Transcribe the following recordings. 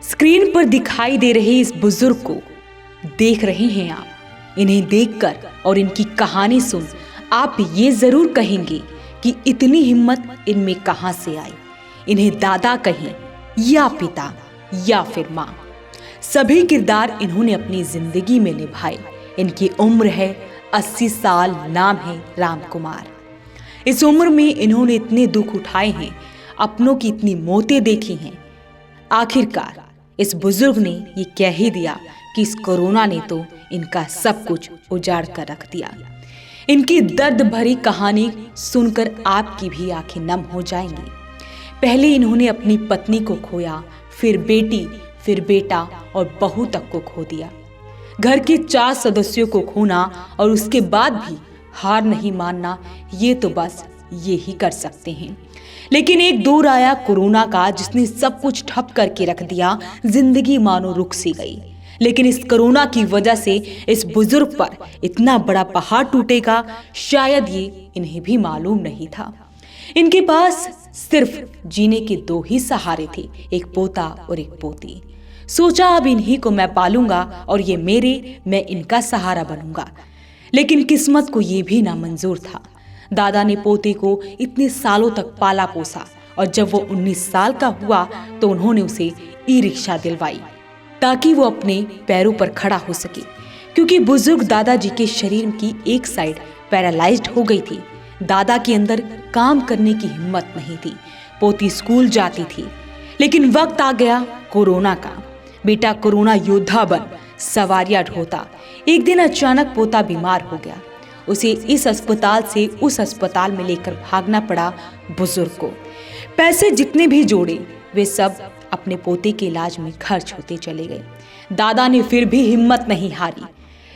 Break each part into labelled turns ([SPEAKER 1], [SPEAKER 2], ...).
[SPEAKER 1] Screen पर दिखाई दे रहे इस बुजुर्ग को देख रहे हैं आप। इन्हें देखकर और इनकी कहानी सुन आप ये जरूर कहेंगे कि इतनी हिम्मत इनमें कहां से आई। इन्हें दादा कहें या पिता या फिर माँ, सभी किरदार इन्होंने अपनी जिंदगी में निभाए। इनकी उम्र है 80 साल, नाम है राम कुमार। इस उम्र में इन्होंने इतने दुख उठाए हैं, अपनों की इतनी मौतें देखी हैं। आखिरकार इस बुजुर्ग ने ये कह ही दिया कि इस कोरोना ने तो इनका सब कुछ उजाड़ कर रख दिया। इनकी दर्द भरी कहानी सुनकर आपकी भी आंखें नम हो जाएंगी। पहले इन्होंने अपनी पत्नी को खोया, फिर बेटी, फिर बेटा और बहू तक को खो दिया। घर के 4 सदस्यों को खोना और उसके बाद भी हार नहीं मानना, ये तो बस ये ही कर सकते हैं। लेकिन एक दौर आया कोरोना का, जिसने सब कुछ ठप करके रख दिया। जिंदगी मानो रुक सी गई। लेकिन इस कोरोना की वजह से इस बुजुर्ग पर इतना बड़ा पहाड़ टूटेगा, शायद ये इन्हें भी मालूम नहीं था। इनके पास सिर्फ जीने के 2 ही सहारे थे, एक पोता और एक पोती। सोचा अब इन्हीं को मैं पालूंगा और ये मेरे, मैं इनका सहारा बनूंगा। लेकिन किस्मत को ये भी नामंजूर था। दादा ने पोते को इतने सालों तक पाला पोसा और जब वो 19 साल का हुआ तो उन्होंने उसे ई-रिक्शा दिलवाई ताकि वो अपने पैरों पर खड़ा हो सके, क्योंकि बुजुर्ग दादाजी के शरीर की एक साइड पैरालाइज्ड हो गई थी। दादा के अंदर काम करने की हिम्मत नहीं थी। पोती स्कूल जाती थी, लेकिन वक्त आ गया कोरोना का। बेटा कोरोना योद्धा बन सवारियां ढोता। एक दिन अचानक पोता बीमार हो गया। उसे इस अस्पताल से उस अस्पताल में लेकर भागना पड़ा बुजुर्ग को। पैसे जितने भी जोड़े वे सब अपने पोते के इलाज में खर्च होते चले गए। दादा ने फिर भी हिम्मत नहीं हारी,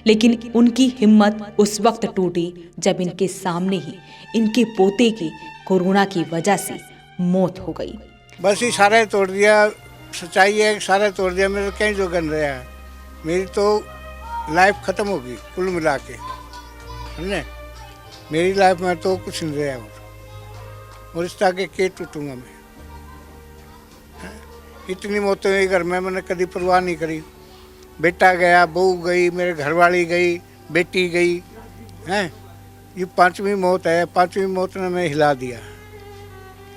[SPEAKER 1] लेकिन उनकी हिम्मत उस वक्त टूटी जब इनके सामने ही इनके पोते की कोरोना की वजह से मौत हो गई।
[SPEAKER 2] बस ये सारा तोड़ दिया। सच्चाई है, सारा तोड़ दिया। मेरे कहीं जो गन रहा है, मेरी तो लाइफ खत्म होगी कुल मिला के, समझे। मेरी लाइफ में तो कुछ नहीं रहा और इस तरह के टूटूंगा मैं। इतनी मौतें हुई घर में, मैंने कभी परवाह नहीं करी। बेटा गया, बहू गई, मेरे घरवाली गई, बेटी गई, हैं। ये 5वीं मौत है। 5वीं मौत ने मैं हिला दिया।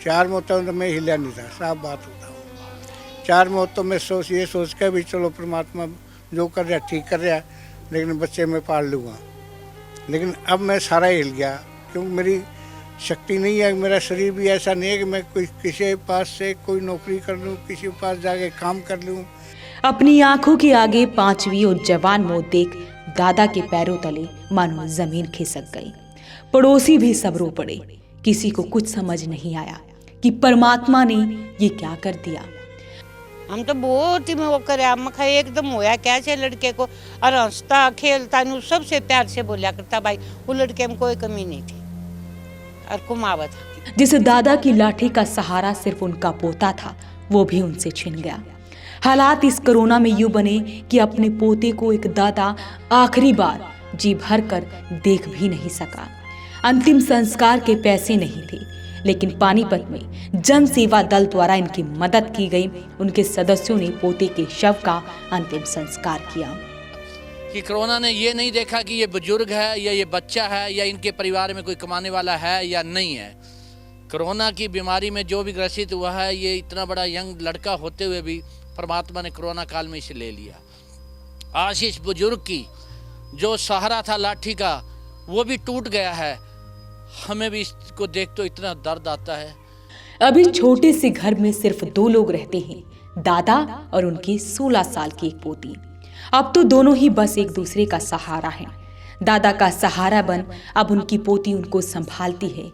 [SPEAKER 2] 4 मौतों में मैं हिला नहीं था, साफ बात होता। 4 मौत तो मैं ये सोच के भी चलो परमात्मा जो कर रहा ठीक कर रहा, लेकिन बच्चे मैं पाल लूँगा। लेकिन अब मैं सारा हिल गया, क्योंकि मेरी शक्ति नहीं है। मेरा शरीर भी ऐसा नहीं है कि मैं कोई किसी के पास से कोई नौकरी कर लूँ, किसी के पास जाके काम कर लूँ।
[SPEAKER 1] अपनी आंखों के आगे 5वीं और जवान मौत देख दादा के पैरों तले मानो जमीन खिसक गई। पड़ोसी भी सब रो पड़े। किसी को कुछ समझ नहीं आया कि परमात्मा ने ये क्या कर दिया।
[SPEAKER 3] हम तो बहुत ही वो करे, हम एकदम होया कैसे लड़के को, और हंसता खेलता सबसे प्यार से बोला करता। भाई वो लड़के में कोई कमी नहीं थी और कुमावत।
[SPEAKER 1] जिस दादा की लाठी का सहारा सिर्फ उनका पोता था, वो भी उनसे छिन गया। हालात इस कोरोना में यूं बने कि अपने पोते को एक दादा आखिरी बार जी भर कर देख भी नहीं सका। अंतिम संस्कार के पैसे नहीं थे, लेकिन पानीपत में जन सेवा दल द्वारा इनकी मदद की गई। उनके सदस्यों ने पोते के शव का अंतिम संस्कार किया।
[SPEAKER 4] कि कोरोना ने ये नहीं देखा कि ये बुजुर्ग है या ये बच्चा है या इनके परिवार में कोई कमाने वाला है या नहीं है। कोरोना की बीमारी में जो भी ग्रसित हुआ है, ये इतना बड़ा यंग लड़का होते हुए भी परमात्मा ने कोरोना काल में इसे ले लिया। आज इस बुजुर्ग की जो सहारा था लाठी का, वो भी टूट गया है। हमें भी इसको देख तो इतना दर्द आता है।
[SPEAKER 1] अभी छोटे से घर में सिर्फ 2 लोग रहते हैं, दादा और उनकी 16 साल की एक पोती। अब तो दोनों ही बस एक दूसरे का सहारा हैं। दादा का सहारा बन अब उनकी पोती उनको संभालती है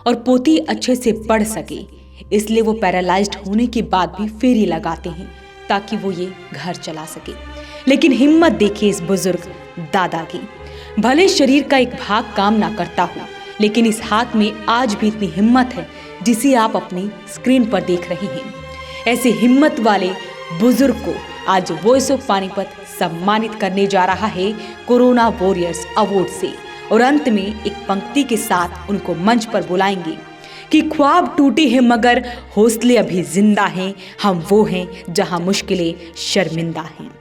[SPEAKER 1] और पोती अच्छे से पढ़ सके, इसलिए वो पैरालाइज्ड होने के बाद भी फेरी लगाते हैं ताकि वो ये घर चला सके। लेकिन हिम्मत देखिए इस बुजुर्ग दादा की। भले शरीर का एक भाग काम ना करता हो, लेकिन इस हाथ में आज भी इतनी हिम्मत है जिसे आप अपनी स्क्रीन पर देख रहे हैं। ऐसे हिम्मत वाले बुजुर्ग को आज वॉइस ऑफ पानीपत सम्मानित करने जा रहा है कोरोना वॉरियर्स अवार्ड से। और अंत में एक पंक्ति के साथ उनको मंच पर बुलाएंगे कि ख्वाब टूटे हैं मगर हौसले अभी जिंदा हैं, हम वो हैं जहां मुश्किलें शर्मिंदा हैं।